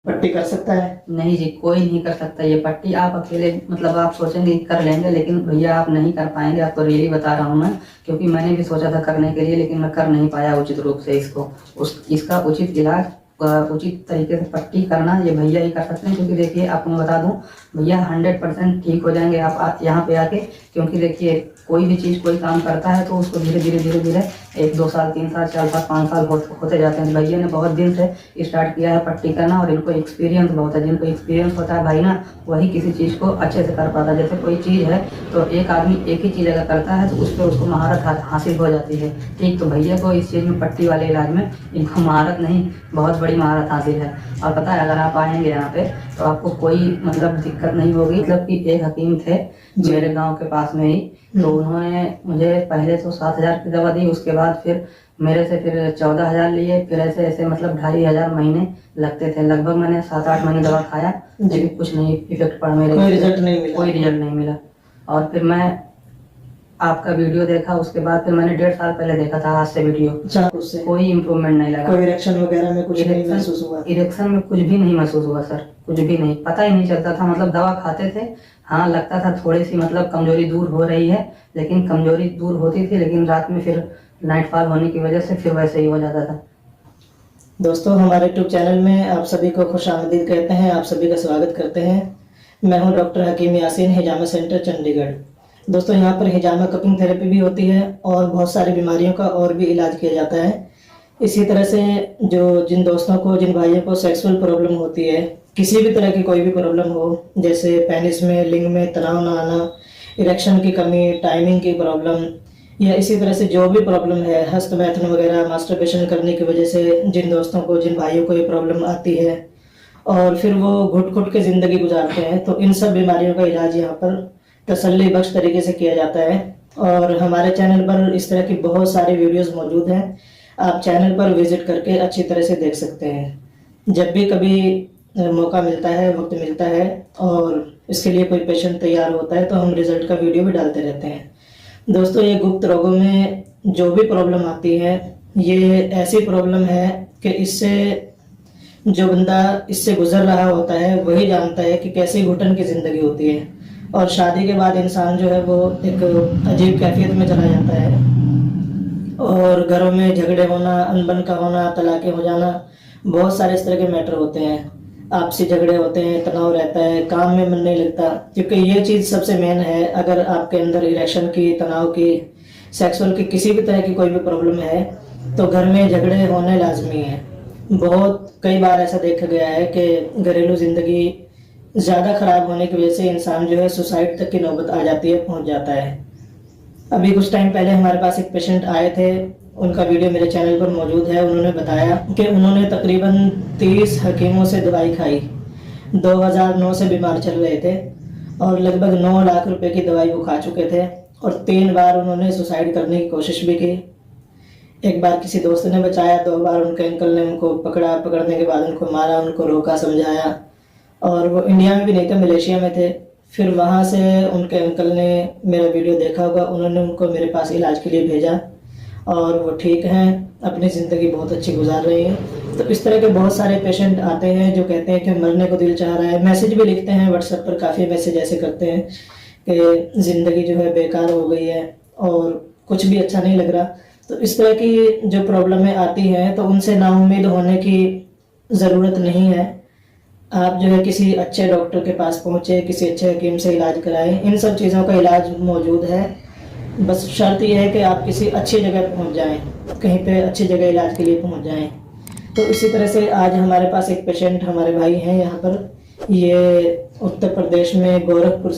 पट्टी कर सकता है? नहीं जी, कोई नहीं कर सकता ये पट्टी। आप अकेले मतलब आप सोचेंगे कि कर लेंगे, लेकिन भैया आप नहीं कर पाएंगे। आपको रियली बता रहा हूँ मैं, क्योंकि मैंने भी सोचा था करने के लिए, लेकिन मैं कर नहीं पाया उचित रूप से इसको। इसका उचित इलाज, उचित तरीके से पट्टी करना ये भैया ही कर सकते हैं। क्योंकि देखिए आपको मैं बता दूं, भैया 100% ठीक हो जाएंगे आप यहाँ पे आके। क्योंकि देखिए कोई भी चीज़ कोई काम करता है तो उसको धीरे धीरे धीरे धीरे 1-2 साल 3 साल 4 साल 5 साल होते जाते हैं। भैया ने बहुत दिन से स्टार्ट किया है पट्टी करना, और इनको एक्सपीरियंस बहुत है। जिनको एक्सपीरियंस होता है भाई ना, वही किसी चीज़ को अच्छे से कर पाता है। जैसे कोई चीज़ है तो एक आदमी एक ही चीज़ अगर करता है तो उस पर उसको महारत हासिल हो जाती है। ठीक, तो भैया को इस चीज़ में, पट्टी वाले इलाज में, इनको महारत नहीं, बहुत बड़ी महारत हासिल है। और पता है अगर आप आएंगे यहाँ पे तो आपको कोई मतलब दिक्कत नहीं होगी। मतलब कि एक हकीम थे मेरे गांव के पास में ही, तो उन्होंने मुझे पहले तो 7,000 की दवा दी, उसके बाद फिर मेरे से फिर 14,000 लिए, फिर ऐसे ऐसे मतलब 2,500 महीने लगते थे। लगभग मैंने 7-8 महीने दवा खाया, लेकिन कुछ नहीं इफेक्ट पड़ा मेरे, कोई रिजल्ट नहीं मिला? कोई रिजल्ट नहीं मिला। और फिर मैं आपका वीडियो देखा, उसके बाद फिर मैंने 1.5 साल पहले देखा था आज से वीडियो, उससे कोई इम्प्रूवमेंट नहीं लगा। कोई इरेक्शन वगैरह में कुछ नहीं महसूस हुआ? इरेक्शन में कुछ भी नहीं महसूस हुआ सर, कुछ भी नहीं, पता ही नहीं चलता था। मतलब दवा खाते थे, हाँ लगता था थोड़ी सी मतलब कमजोरी दूर हो रही है, लेकिन कमजोरी दूर होती थी, लेकिन रात में फिर नाइट फॉल होने की वजह से फिर वैसे ही हो जाता था। दोस्तों, हमारे यूट्यूब चैनल में आप सभी को खुश आमदीद कहते हैं, आप सभी का स्वागत करते हैं। मैं हूं डॉक्टर हकीम यासीन, हिजामा सेंटर चंडीगढ़। दोस्तों, यहाँ पर हिजामा कपिंग थेरेपी भी होती है और बहुत सारी बीमारियों का और भी इलाज किया जाता है। इसी तरह से जिन दोस्तों को, जिन भाइयों को सेक्सुअल प्रॉब्लम होती है, किसी भी तरह की कोई भी प्रॉब्लम हो, जैसे पेनिस में, लिंग में तनाव ना आना, इरेक्शन की कमी, टाइमिंग की प्रॉब्लम, या इसी तरह से जो भी प्रॉब्लम है, हस्तमैथुन वगैरह, मास्टरबेशन करने की वजह से जिन दोस्तों को, जिन भाइयों को ये प्रॉब्लम आती है और फिर वो घुट घुट के ज़िंदगी गुजारते हैं, तो इन सब बीमारियों का इलाज यहाँ पर तसल्ली बख्श तरीके से किया जाता है। और हमारे चैनल पर इस तरह की बहुत सारी वीडियोस मौजूद हैं, आप चैनल पर विजिट करके अच्छी तरह से देख सकते हैं। जब भी कभी मौका मिलता है, वक्त मिलता है और इसके लिए कोई पेशेंट तैयार होता है तो हम रिजल्ट का वीडियो भी डालते रहते हैं। दोस्तों, ये गुप्त रोगों में जो भी प्रॉब्लम आती है, ये ऐसी प्रॉब्लम है कि इससे जो बंदा इससे गुजर रहा होता है वही जानता है कि कैसी घुटन की ज़िंदगी होती है। और शादी के बाद इंसान जो है वो एक अजीब कैफियत में चला जाता है और घरों में झगड़े होना, अनबन का होना, तलाक़ें हो जाना, बहुत सारे इस तरह के मैटर होते हैं। आपसी झगड़े होते हैं, तनाव रहता है, काम में मन नहीं लगता, क्योंकि ये चीज़ सबसे मेन है। अगर आपके अंदर इरेक्शन की, तनाव की, सेक्सुअल की, किसी भी तरह की कोई भी प्रॉब्लम है तो घर में झगड़े होने लाजमी है। बहुत कई बार ऐसा देखा गया है कि घरेलू ज़िंदगी ज़्यादा ख़राब होने की वजह से इंसान जो है सुसाइड तक की नौबत आ जाती है, पहुँच जाता है। अभी कुछ टाइम पहले हमारे पास एक पेशेंट आए थे, उनका वीडियो मेरे चैनल पर मौजूद है। उन्होंने बताया कि उन्होंने तकरीबन 30 हकीमों से दवाई खाई, 2009 से बीमार चल रहे थे और लगभग 9 लाख रुपए की दवाई वो खा चुके थे। और 3 बार उन्होंने सुसाइड करने की कोशिश भी की। एक बार किसी दोस्त ने बचाया, 2 बार उनके अंकल ने उनको पकड़ा, पकड़ने के बाद उनको मारा, उनको रोका, समझाया। और वो इंडिया में भी नहीं थे, मलेशिया में थे। फिर वहाँ से उनके अंकल ने मेरा वीडियो देखा होगा, उन्होंने उनको मेरे पास इलाज के लिए भेजा और वो ठीक हैं, अपनी ज़िंदगी बहुत अच्छी गुजार रही हैं। तो इस तरह के बहुत सारे पेशेंट आते हैं जो कहते हैं कि मरने को दिल चाह रहा है, मैसेज भी लिखते हैं व्हाट्सएप पर, काफ़ी मैसेज ऐसे करते हैं कि ज़िंदगी जो है बेकार हो गई है और कुछ भी अच्छा नहीं लग रहा। तो इस तरह की जो प्रॉब्लमें आती हैं तो उनसे नाउम्मीद होने की ज़रूरत नहीं है। आप जो है किसी अच्छे डॉक्टर के पास पहुँचे, किसी अच्छे हकीम से इलाज कराएं, इन सब चीज़ों का इलाज मौजूद है। बस शर्त यह है कि आप किसी अच्छी जगह पहुंच जाएं, कहीं पे अच्छी जगह इलाज के लिए पहुंच जाएं। तो इसी तरह से आज हमारे पास एक पेशेंट, हमारे भाई हैं यहाँ पर, ये उत्तर प्रदेश में गोरखपुर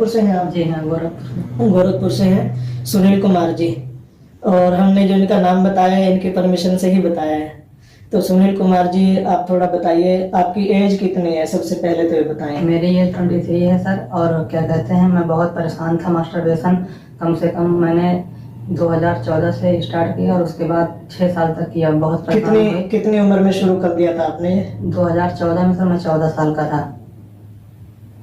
से हैं आप? जी हाँ, गोरखपुर से हैं, सुनील कुमार जी। और हमने जो इनका नाम बताया है इनकी परमिशन से ही बताया है। तो सुनील कुमार जी, आप थोड़ा बताइए, आपकी एज कितनी है सबसे पहले तो ये बताएं। मेरी एज 23 है सर। और क्या कहते हैं, मैं बहुत परेशान था। मास्टरबेशन कम से कम मैंने 2014 से स्टार्ट किया और उसके बाद 6 साल तक किया। बहुत कितनी उम्र में शुरू कर दिया था आपने? 2014 में सर मैं 14 साल का था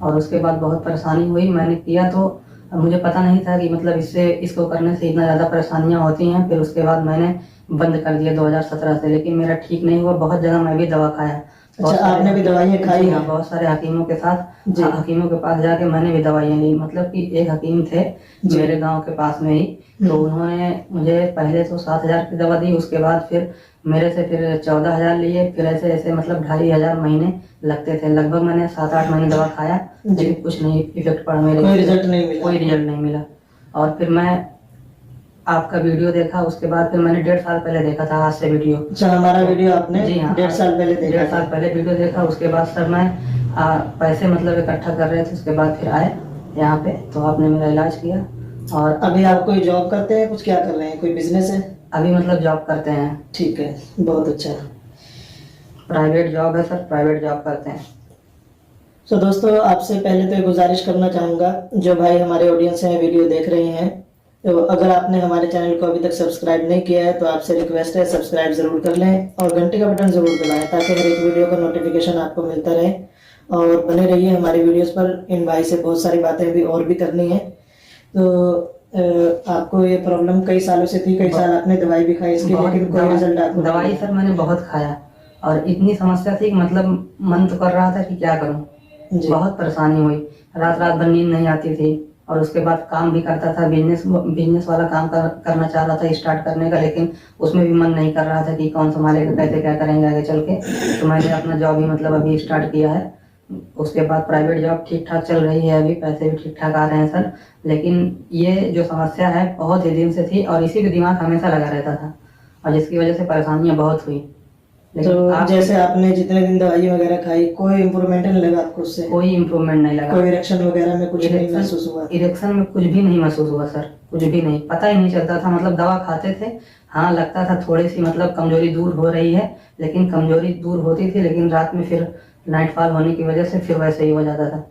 और उसके बाद बहुत परेशानी हुई। मैंने किया तो मुझे पता नहीं था कि मतलब इसको करने से इतना ज़्यादा परेशानियां होती हैं। फिर उसके बाद मैंने बंद कर दिया 2017 से, लेकिन मेरा ठीक नहीं हुआ। बहुत जगह मैं भी दवा खाया, बहुत अच्छा, आपने भी दवाइयाँ खाई जी हैं? हाँ, बहुत सारे हकीमों के साथ जी। हकीमों के पास जाके मैंने भी दवाइयाँ ली। मतलब कि एक हकीम थे जी। मेरे गांव के पास में ही, तो उन्होंने मुझे पहले तो 7,000 की दवा दी, उसके बाद फिर मेरे से फिर 14,000 लिए, फिर ऐसे ऐसे मतलब 2,500 महीने लगते थे। लगभग मैंने 7-8 महीने दवा खाया, जी। लेकिन कुछ नहीं इफेक्ट पड़ा मेरे, कोई रिजल्ट नहीं मिला? कोई रिजल्ट नहीं मिला। और फिर मैं आपका वीडियो देखा, उसके बाद फिर मैंने 1.5 साल पहले देखा था आज से वीडियो। अच्छा, हमारा वीडियो आपने जी हाँ, 1.5 साल पहले देखा 1.5 साल था? पहले वीडियो देखा। उसके बाद सर मैं पैसे मतलब इकट्ठा कर रहे थे, उसके बाद फिर आए यहाँ पे, तो आपने मेरा इलाज किया। और अभी आप कोई जॉब करते हैं, कुछ क्या कर रहे हैं, कोई बिजनेस है? अभी मतलब जॉब करते हैं, ठीक है, बहुत अच्छा। प्राइवेट जॉब है सर, प्राइवेट जॉब करते हैं। तो दोस्तों, आपसे पहले तो ये गुजारिश करना चाहूँगा, जो भाई हमारे ऑडियंस हैं, वीडियो देख रहे हैं, तो अगर आपने हमारे चैनल को अभी तक सब्सक्राइब नहीं किया है तो आपसे रिक्वेस्ट है, सब्सक्राइब ज़रूर कर लें और घंटे का बटन ज़रूर दबाएं, ताकि हर एक वीडियो का नोटिफिकेशन आपको मिलता रहे। और बने रहिए हमारी वीडियोस पर। इन भाई से बहुत सारी बातें अभी और भी करनी है। तो आपको ये प्रॉब्लम कई सालों से थी, कई साल आपने दवाई भी खाई इसकी, लेकिन कोई रिजल्ट आपको नहीं दवाई मिला? सर मैंने बहुत खाया, और इतनी समस्या थी कि मतलब मन तो कर रहा था कि क्या करूं। जी। बहुत परेशानी हुई, रात रात भर नींद नहीं आती थी। और उसके बाद काम भी करता था, बिजनेस वाला काम करना चाह रहा था स्टार्ट करने का, लेकिन उसमें भी मन नहीं कर रहा था कि कौन संभालेगा, कैसे क्या करेंगे आगे चल के। तो मैंने अपना जॉब ही मतलब अभी स्टार्ट किया है। उसके बाद प्राइवेट जॉब ठीक ठाक चल रही है, अभी पैसे भी ठीक ठाक आ रहे हैं सर। लेकिन ये जो समस्या है बहुत ही दिन से थी, और इसी पे दिमाग हमेशा लगा रहता था, और जिसकी वजह से परेशानियां बहुत हुई। तो जैसे आपने जितने दिन दवाई वगैरह खाई, कोई इम्प्रूवमेंट नहीं लगा आपको उससे? कोई इम्प्रूवमेंट नहीं लगा। कोई इरेक्शन वगैरह में कुछ नहीं महसूस हुआ? इरेक्शन में कुछ भी नहीं महसूस हुआ सर, कुछ भी नहीं, पता ही नहीं चलता था। मतलब दवा खाते थे, हाँ लगता था थोड़ी सी मतलब कमजोरी दूर हो रही है, लेकिन कमजोरी दूर होती थी, लेकिन रात में फिर नाइट फॉल होने की वजह से फिर वैसे ही हो जाता था।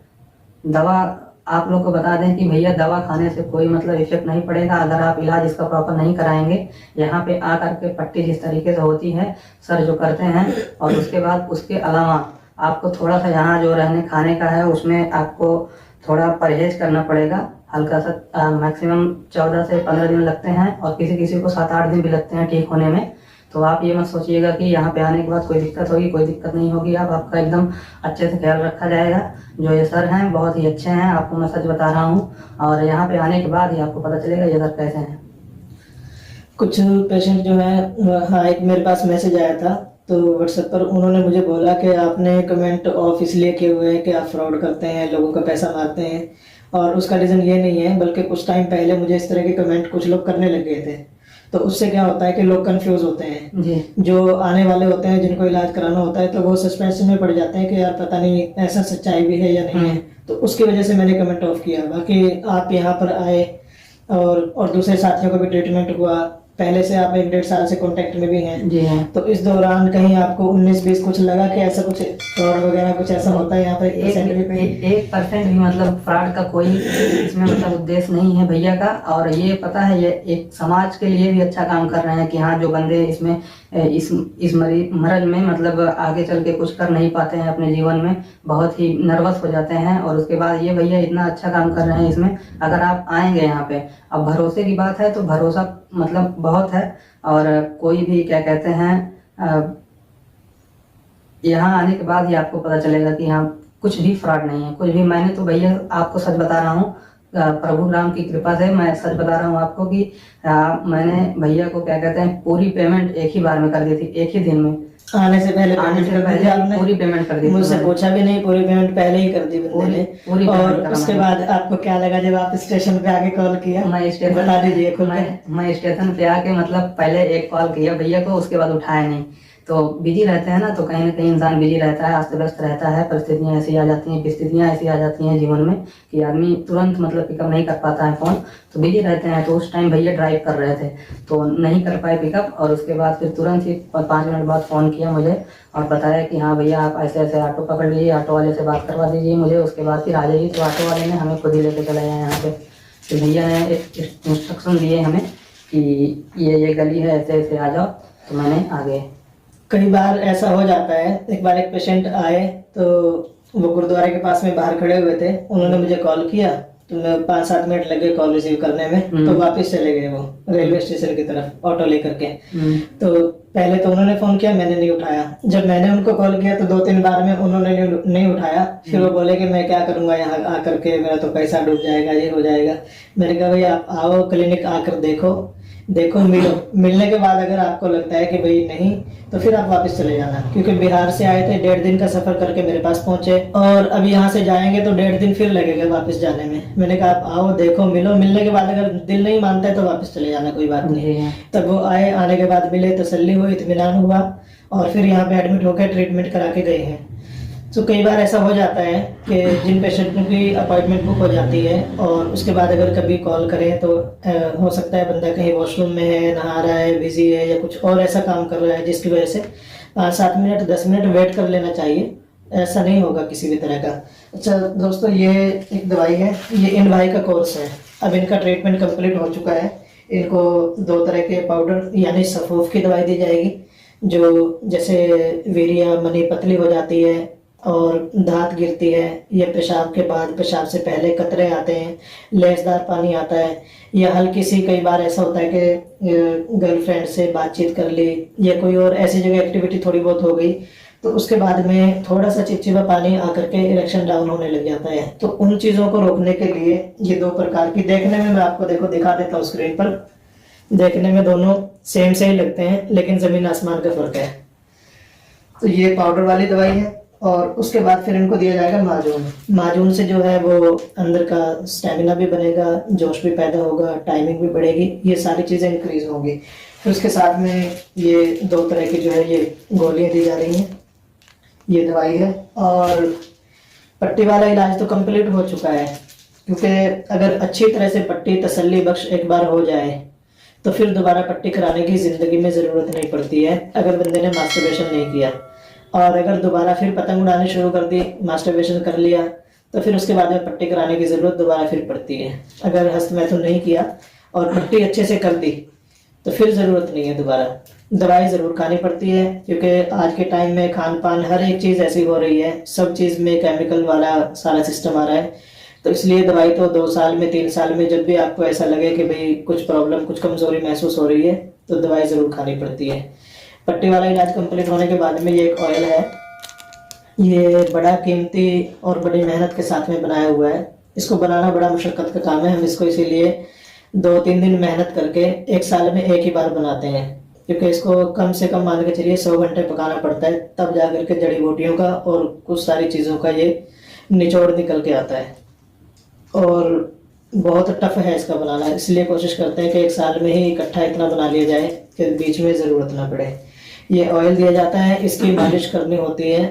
दवा आप लोग को बता दें कि भैया, दवा खाने से कोई मतलब इफेक्ट नहीं पड़ेगा अगर आप इलाज इसका प्रॉपर नहीं कराएंगे। यहाँ पे आ करके पट्टी जिस तरीके से होती है सर जो करते हैं, और उसके बाद उसके अलावा आपको थोड़ा सा यहाँ जो रहने खाने का है उसमें आपको थोड़ा परहेज करना पड़ेगा हल्का सा। मैक्सिमम 14 से 15 दिन लगते हैं, और किसी किसी को 7-8 दिन भी लगते हैं ठीक होने में। तो आप ये मत सोचिएगा कि यहाँ पे आने के बाद कोई दिक्कत होगी, कोई दिक्कत नहीं होगी। आपका एकदम अच्छे से ख्याल रखा जाएगा। जो ये सर हैं बहुत ही अच्छे हैं, आपको मैं सच बता रहा हूँ, और यहाँ पे आने के बाद ही आपको पता चलेगा ये सर कैसे हैं। कुछ पेशेंट जो है, हाँ, एक मेरे पास मैसेज आया था, तो व्हाट्सएप पर उन्होंने मुझे बोला कि आपने कमेंट ऑफ इसलिए किए हुए हैं कि आप फ्रॉड करते हैं, लोगों का पैसा मारते हैं। और उसका रीज़न ये नहीं है, बल्कि कुछ टाइम पहले मुझे इस तरह के कमेंट कुछ लोग करने लग गए थे। तो उससे क्या होता है कि लोग कंफ्यूज होते हैं जी। जो आने वाले होते हैं, जिनको इलाज कराना होता है, तो वो सस्पेंस में पड़ जाते हैं कि यार पता नहीं ऐसा सच्चाई भी है या नहीं है। तो उसकी वजह से मैंने कमेंट ऑफ किया। बाकी आप यहाँ पर आए और दूसरे साथियों का भी ट्रीटमेंट हुआ। पहले से आप 1-1.5 साल से कांटेक्ट में भी हैं। जी हाँ। तो इस दौरान कहीं आपको 19-20 कुछ लगा कि ऐसा कुछ फ्रॉड वगैरह कुछ ऐसा होता है यहाँ पर? 1% भी कोई? 1% भी मतलब फ्रॉड का कोई इसमें मतलब उद्देश्य नहीं है भैया का। और ये पता है, ये एक समाज के लिए भी अच्छा काम कर रहे हैं कि हाँ, जो बंदे इसमें इस मरज में मतलब आगे चल के कुछ कर नहीं पाते हैं अपने जीवन में, बहुत ही नर्वस हो जाते हैं, और उसके बाद ये भैया इतना अच्छा काम कर रहे हैं इसमें। अगर आप आएंगे यहाँ पे, अब भरोसे की बात है तो भरोसा मतलब बहुत है। और कोई भी क्या कहते हैं, यहाँ आने के बाद ही आपको पता चलेगा कि हाँ कुछ भी फ्रॉड नहीं है, कुछ भी। मैंने तो भैया आपको सच बता रहा हूँ, प्रभु राम की कृपा से मैं सच बता रहा हूँ आपको कि मैंने भैया को क्या कहते हैं पूरी पेमेंट एक ही बार में कर दी थी, एक ही दिन में। आने से पहले पूरी पेमेंट कर दी थी। मुझसे पूछा भी नहीं, पूरी पेमेंट पहले ही कर दी बंदे ने। पूरी और उसके बाद आपको क्या लगा जब आप स्टेशन पे आके कॉल किया? मैं स्टेशन बता दीजिए खुल के। मैं स्टेशन पे आके मतलब पहले एक कॉल किया भैया को, उसके बाद उठाया नहीं। तो बिजी रहते हैं ना, तो कहीं ना कहीं इंसान बिजी रहता है, अस्त व्यस्त रहता है, परिस्थितियाँ ऐसी आ जाती हैं, परिस्थितियाँ ऐसी आ जाती हैं जीवन में कि आदमी तुरंत मतलब पिकअप नहीं कर पाता है फ़ोन, तो बिजी रहते हैं। तो उस टाइम भैया ड्राइव कर रहे थे तो नहीं कर पाए पिकअप, और उसके बाद फिर तुरंत ही 5 मिनट बाद फ़ोन किया मुझे और बताया कि हाँ भैया आप ऐसे ऐसे ऑटो पकड़ लीजिए, ऑटो वाले से बात करवा दीजिए मुझे, उसके बाद फिर आ जाइए। तो ऑटो वाले ने हमें खुद ही लेके चला गया यहाँ पे। फिर भैया ने एक इंस्ट्रक्शन दिए हमें कि ये गली है, ऐसे ऐसे आ जाओ, तो मैंने आ गए। कई बार ऐसा हो जाता है। एक बार एक पेशेंट आए तो वो गुरुद्वारे के पास में बाहर खड़े हुए थे, उन्होंने मुझे कॉल किया, तो 5-7 मिनट लगे कॉल रिसीव करने में, तो वापस चले गए वो रेलवे स्टेशन की तरफ ऑटो लेकर के। तो पहले तो उन्होंने फोन किया, मैंने नहीं उठाया। जब मैंने उनको कॉल किया तो 2-3 बार में उन्होंने नहीं उठाया। फिर वो बोले कि मैं क्या करूंगा यहाँ आकर के, मेरा तो पैसा डूब जाएगा, ये हो जाएगा। मैंने कहा भाई आप आओ क्लिनिक आकर देखो मिलो। मिलने के बाद अगर आपको लगता है कि भाई नहीं, तो फिर आप वापस चले जाना। क्योंकि बिहार से आए थे, 1.5 दिन का सफर करके मेरे पास पहुंचे, और अब यहाँ से जाएंगे तो 1.5 दिन फिर लगेगा वापस जाने में। मैंने कहा आप आओ देखो मिलो, मिलने के बाद अगर दिल नहीं मानता है तो वापस चले जाना, कोई बात नहीं। तब वो आए, आने के बाद मिले, तसल्ली हुई, इत्मीनान हुआ, और फिर यहाँ पे एडमिट होकर ट्रीटमेंट करा के गए हैं। तो कई बार ऐसा हो जाता है कि जिन पेशेंटों की अपॉइंटमेंट बुक हो जाती है और उसके बाद अगर कभी कॉल करें तो हो सकता है बंदा कहीं वॉशरूम में है, नहा रहा है, बिजी है, या कुछ और ऐसा काम कर रहा है जिसकी वजह से 5-7 मिनट 10 मिनट वेट कर लेना चाहिए। ऐसा नहीं होगा किसी भी तरह का। अच्छा दोस्तों, ये एक दवाई है, ये इन भाई का कोर्स है। अब इनका ट्रीटमेंट कंप्लीट हो चुका है। इनको 2 तरह के पाउडर यानी सफूफ की दवाई दी जाएगी, जो जैसे वीर्य मनी पतली हो जाती है और दांत गिरती है, या पेशाब के बाद, पेशाब से पहले कतरे आते हैं, लेसदार पानी आता है, या हल्की सी, कई बार ऐसा होता है कि गर्लफ्रेंड से बातचीत कर ली या कोई और ऐसी जगह एक्टिविटी थोड़ी बहुत हो गई, तो उसके बाद में थोड़ा सा चिपचिपा पानी आकर के इरेक्शन डाउन होने लग जाता है। तो उन चीज़ों को रोकने के लिए ये 2 प्रकार की, देखने में मैं आपको दिखा देता हूँ स्क्रीन पर। देखने में दोनों सेम से ही लगते हैं, लेकिन ज़मीन आसमान का फर्क है। तो ये पाउडर वाली दवाई है, और उसके बाद फिर इनको दिया जाएगा माजून से जो है वो अंदर का स्टेमिना भी बनेगा, जोश भी पैदा होगा, टाइमिंग भी बढ़ेगी, ये सारी चीज़ें इंक्रीज होंगी। फिर उसके साथ में ये 2 तरह की जो है ये गोलियां दी जा रही हैं, ये दवाई है। और पट्टी वाला इलाज तो कंप्लीट हो चुका है, क्योंकि अगर अच्छी तरह से पट्टी तसल्ली बख्श एक बार हो जाए तो फिर दोबारा पट्टी कराने की ज़िंदगी में ज़रूरत नहीं पड़ती है, अगर बंदे ने मास्टरबेशन नहीं किया। और अगर दोबारा फिर पतंग उड़ाने शुरू कर दी, मास्टरबेशन कर लिया, तो फिर उसके बाद में पट्टी कराने की ज़रूरत दोबारा फिर पड़ती है। अगर हस्तमैथुन नहीं किया और पट्टी अच्छे से कर दी तो फिर ज़रूरत नहीं है दोबारा। दवाई ज़रूर खानी पड़ती है, क्योंकि आज के टाइम में खान पान हर एक चीज़ ऐसी हो रही है, सब चीज़ में केमिकल वाला सारा सिस्टम आ रहा है। तो इसलिए दवाई तो 2 साल में 3 साल में जब भी आपको ऐसा लगे कि भाई कुछ प्रॉब्लम, कुछ कमज़ोरी महसूस हो रही है, तो दवाई ज़रूर खानी पड़ती है। पट्टी वाला इलाज कंप्लीट होने के बाद में ये एक ऑयल है, ये बड़ा कीमती और बड़ी मेहनत के साथ में बनाया हुआ है। इसको बनाना बड़ा मुशक्क़त का काम है। हम इसको इसीलिए 2-3 दिन मेहनत करके 1 साल में एक ही बार बनाते हैं, क्योंकि इसको कम से कम मान के चलिए 100 घंटे पकाना पड़ता है, तब जा करके जड़ी बूटियों का और कुछ सारी चीज़ों का ये निचोड़ निकल के आता है। और बहुत टफ है इसका बनाना, इसलिए कोशिश करते हैं कि 1 साल में ही इकट्ठा इतना बना लिया जाए कि बीच में ज़रूरत ना पड़े। ये ऑयल दिया जाता है, इसकी मालिश करनी होती है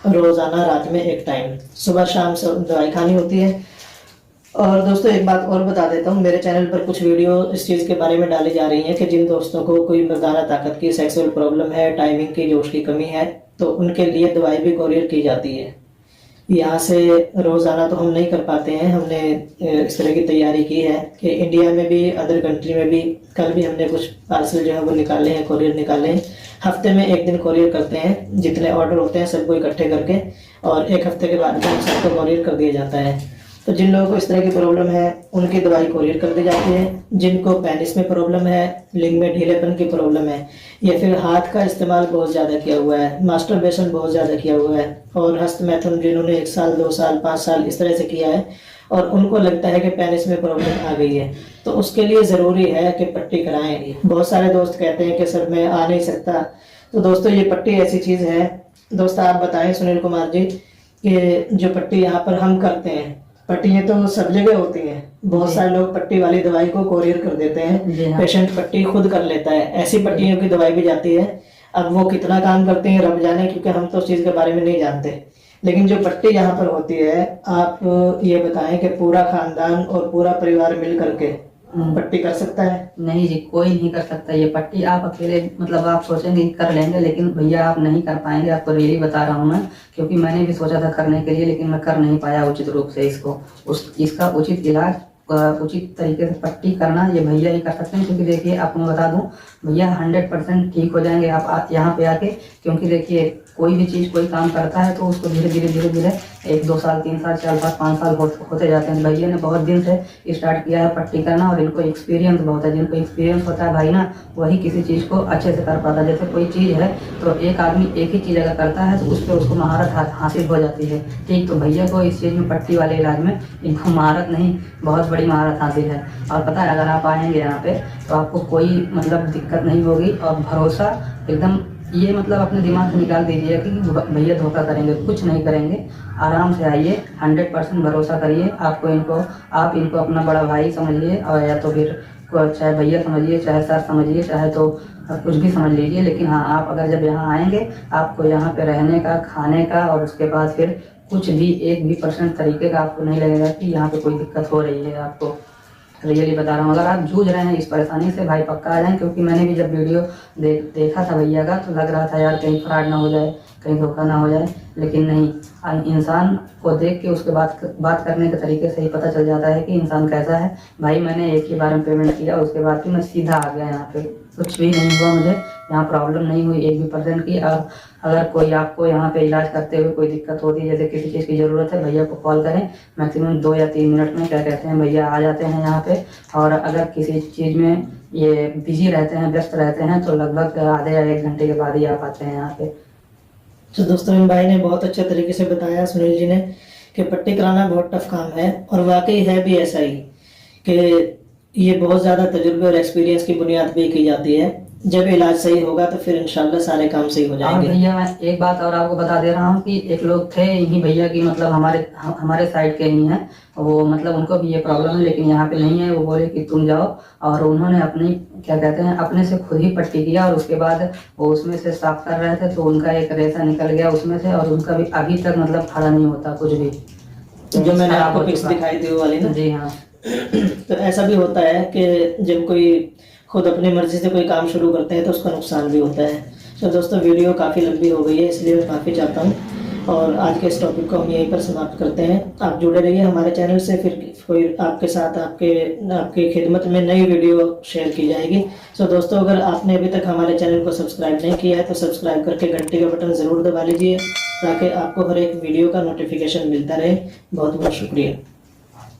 रोज़ाना रात में 1 टाइम, सुबह शाम से दवाई खानी होती है। और दोस्तों एक बात और बता देता हूँ, मेरे चैनल पर कुछ वीडियो इस चीज़ के बारे में डाली जा रही हैं कि जिन दोस्तों को कोई मर्दाना ताकत की, सेक्सुअल प्रॉब्लम है, टाइमिंग की, जोश की कमी है, तो उनके लिए दवाई भी कोरियर की जाती है। यहाँ से रोज़ाना तो हम नहीं कर पाते हैं, हमने इस तरह की तैयारी की है कि इंडिया में भी, अदर कंट्री में भी, कल भी हमने कुछ पार्सल जो है वो निकाले हैं, कोरियर निकाले हैं। हफ्ते में 1 दिन कोरियर करते हैं, जितने ऑर्डर होते हैं सबको इकट्ठे करके, और 1 हफ्ते के बाद में सबको कोरियर कर दिया जाता है। तो जिन लोगों को इस तरह की प्रॉब्लम है उनकी दवाई कोरियर कर दी जाती है। जिनको पेनिस में प्रॉब्लम है, लिंग में ढीलेपन की प्रॉब्लम है, या फिर हाथ का इस्तेमाल बहुत ज़्यादा किया हुआ है, मास्टरबेशन बहुत ज़्यादा किया हुआ है, और हस्तमैथुन जिन्होंने 1 साल 2 साल 5 साल इस तरह से किया है और उनको लगता है कि पेनिस में प्रॉब्लम आ गई है, तो उसके लिए ज़रूरी है कि पट्टी कराएं। बहुत सारे दोस्त कहते हैं कि सर मैं आ नहीं सकता। तो दोस्तों ये पट्टी ऐसी चीज़ है, दोस्त आप बताएं सुनील कुमार जी, कि जो पट्टी यहाँ पर हम करते हैं, पट्टियाँ तो सब जगह होती हैं, बहुत सारे लोग पट्टी वाली दवाई को कोरियर कर देते हैं, पेशेंट पट्टी खुद कर लेता है, ऐसी पट्टियों की दवाई भी जाती है। अब वो कितना काम करते हैं रब जाने, क्योंकि हम तो उस चीज़ के बारे में नहीं जानते। लेकिन जो पट्टी यहाँ पर होती है, आप ये बताएं कि पूरा खानदान और पूरा परिवार मिल करके पट्टी कर सकता है? नहीं जी, कोई नहीं कर सकता ये पट्टी। आप अकेले मतलब आप सोचेंगे कर लेंगे, लेकिन भैया आप नहीं कर पाएंगे, आपको रियली बता रहा हूँ मैं, क्योंकि मैंने भी सोचा था करने के लिए, लेकिन मैं कर नहीं पाया उचित रूप से इसको। इसका उचित इलाज उचित तरीके से पट्टी करना ये भैया ही कर सकते हैं। क्योंकि देखिए आपको मैं बता दूं, भैया 100% ठीक हो जाएंगे आप यहाँ पे आके। क्योंकि देखिए कोई भी चीज़ कोई काम करता है तो उसको धीरे धीरे 1-2 साल 3 साल 4 साल 5 साल होते जाते हैं। भैया ने बहुत दिन से स्टार्ट किया है पट्टी करना और इनको एक्सपीरियंस बहुत है। जिनको एक्सपीरियंस होता है भाई ना, वही किसी चीज़ को अच्छे से कर पाता है। जैसे कोई चीज़ है तो एक आदमी एक ही चीज़ अगर करता है तो उस पर उसको महारत हासिल हो जाती है। ठीक, तो भैया को इस चीज़ में पट्टी वाले इलाज में इनको महारत नहीं, बहुत बड़ी महारत हासिल है। और पता है अगर आप आएंगे यहाँ पे तो आपको कोई मतलब दिक्कत नहीं होगी। और भरोसा एकदम, ये मतलब अपने दिमाग से निकाल दीजिए कि भैया धोखा करेंगे, कुछ नहीं करेंगे। आराम से आइए, 100% भरोसा करिए। आप इनको अपना बड़ा भाई समझिए, और या तो फिर चाहे भैया समझिए, चाहे सर समझिए, चाहे तो कुछ भी समझ लीजिए। लेकिन हाँ, आप अगर जब यहाँ आएंगे आपको यहाँ पे रहने का, खाने का और उसके बाद फिर कुछ भी 1% तरीके का आपको नहीं लगेगा कि यहाँ पे कोई दिक्कत हो रही है आपको। रियली बता रहा हूँ, अगर आप जूझ रहे हैं इस परेशानी से, भाई पक्का आ जाएं। क्योंकि मैंने भी जब वीडियो देखा था भैया का तो लग रहा था यार कहीं फ्रॉड ना हो जाए, कहीं धोखा ना हो जाए। लेकिन नहीं, इंसान को देख के उसके बात करने के तरीके से ही पता चल जाता है कि इंसान कैसा है। भाई मैंने एक ही बार में पेमेंट किया, उसके बाद फिर मैं सीधा आ गया यहाँ पे, कुछ भी नहीं हुआ मुझे, यहाँ प्रॉब्लम नहीं हुई 1% की। और अगर कोई आपको यहाँ पे इलाज करते हुए कोई दिक्कत होती है, जैसे किसी चीज़ की ज़रूरत है, भैया को कॉल करें। मैक्सिमम 2 या 3 मिनट में क्या कहते हैं भैया आ जाते हैं यहाँ पे। और अगर किसी चीज़ में ये बिजी रहते हैं, व्यस्त रहते हैं, तो लगभग आधे या 1 घंटे के बाद ही आप आते हैं यहाँ पे। तो दोस्तों इन भाई ने बहुत अच्छे तरीके से बताया, सुनील जी ने, कि पट्टी कराना बहुत टफ काम है। और वाकई है भी ऐसा ही कि ये बहुत ज़्यादा तजुर्बे और एक्सपीरियंस की बुनियाद पे की जाती है। जब इलाज सही होगा तो फिर इंशाल्लाह सारे काम सही हो और जाएंगे। भैया मैं एक बात और आपको बता दे रहा हूँ कि एक लोग थे यही भैया की, मतलब हमारे साइड के ही हैं वो, मतलब उनको भी ये प्रॉब्लम है लेकिन यहाँ पे नहीं है। वो बोले कि तुम जाओ, और उन्होंने अपनी क्या कहते हैं अपने से खुद ही पट्टी किया। और उसके बाद वो उसमें से साफ कर रहे थे तो उनका एक रेसा निकल गया उसमें से, और उनका भी अभी तक मतलब खड़ा नहीं होता कुछ भी। जो मैंने आपको पिक्स दिखाई थी वो वाली ना, जी हाँ। तो ऐसा भी होता है कि जब कोई खुद अपनी मर्जी से कोई काम शुरू करते हैं तो उसका नुकसान भी होता है। तो दोस्तों वीडियो काफ़ी लंबी हो गई है, इसलिए मैं माफ़ी चाहता हूँ। और आज के इस टॉपिक को हम यहीं पर समाप्त करते हैं। आप जुड़े रहिए हमारे चैनल से, फिर कोई आपके साथ आपके खिदमत में नई वीडियो शेयर की जाएगी। तो दोस्तों अगर आपने अभी तक हमारे चैनल को सब्सक्राइब नहीं किया है तो सब्सक्राइब करके घंटी का बटन ज़रूर दबा लीजिए, ताकि आपको हर एक वीडियो का नोटिफिकेशन मिलता रहे। बहुत बहुत शुक्रिया।